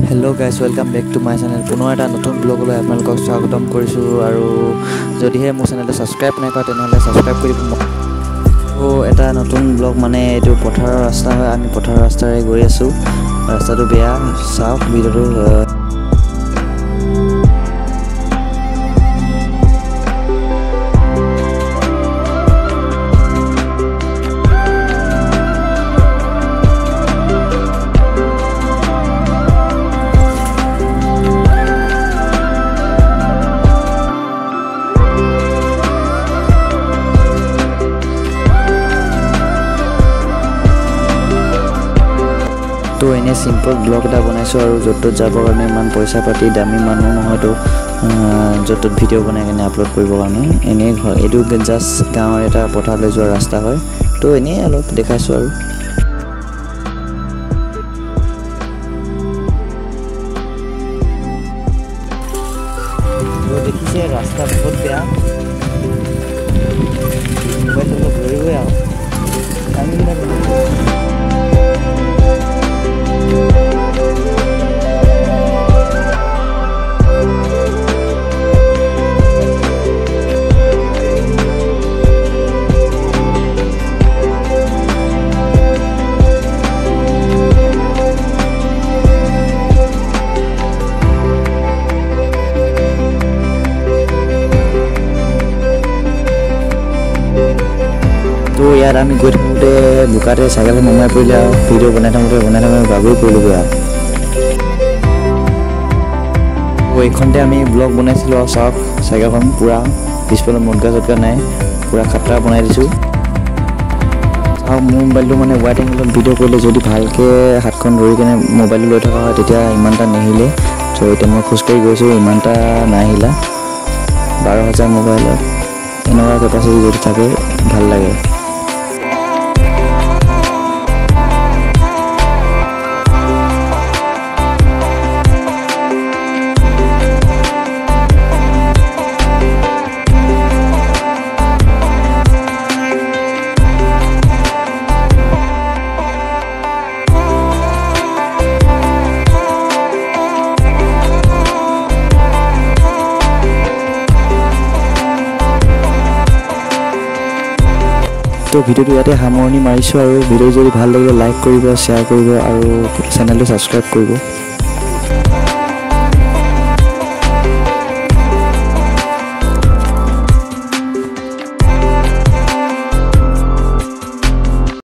Hello guys, welcome back to my channel. পুনৰ এটা নতুন ব্লগ লৈ আপোনালোকক স্বাগতম কৰিছো আৰু যদিহে মোৰ চেনেলটো সাবস্ক্ৰাইব নাই কৰা তেনেহলে সাবস্ক্ৰাইব কৰি দিব। তো এটা নতুন ব্লগ মানে এইটো পথাৰৰ ৰাস্তা হয়, আমি পথাৰৰ ৰাস্তাৰে গৈ আছো। ৰাস্তাটো বেয়া, চাওক ভিডিওটো। তো এনে সিম্পল ব্লগ এটা বনাইছো আৰু য'ত যাবৰ কাৰণে ইমান পইচা পাতি দামী মানুহ নহয় তো য'ত ভিডিঅ' বনাই কেনে আপলোড কৰিবৰ কাৰণে এনে এইটো জাষ্ট গাঁৱৰ এটা পথাৰলৈ যোৱা ৰাস্তা হয়। তো এনেই অলপ দেখাইছো আৰু দেখিছে ৰাস্তা বহুত বেয়া, মোবাইলটো অলপ ধৰিবই আৰু তো ইয়াত আমি গৈ থাকোঁতে বোকাতে চাইকেলখন নমাই পৰিলে আৰু ভিডিঅ' বনাই থাকোঁতে বাগৰি পৰিলোগৈ আৰু এইখনতে আমি ব্লগ বনাইছিলোঁ আৰু চাওক চাইকেলখন পূৰা পিছফালে মদগা চদগা নাই, পূৰা খাটৰা বনাই দিছোঁ। আৰু মোৰ মোবাইলটো মানে ৱাইড এংগলত ভিডিঅ' কৰিলে যদি ভালকৈ হাতখন ধৰি কেনে মোবাইলটো লৈ থকা হয় তেতিয়া ইমান এটা নিহিলে। ত' এতিয়া মই খোজকাঢ়ি গৈছোঁ, ইমান এটা নাহিলা। 12,000 মোবাইলত এনেকুৱা কেপাচিটি যদি থাকে ভাল লাগে। তো ভিডিওটো ইয়াতে সামৰণি মাৰিছোঁ আৰু ভিডিও যদি ভাল লাগিলে লাইক কৰিব, শ্বেয়াৰ কৰিব আৰু চেনেলটো ছাবস্ক্ৰাইব কৰিব।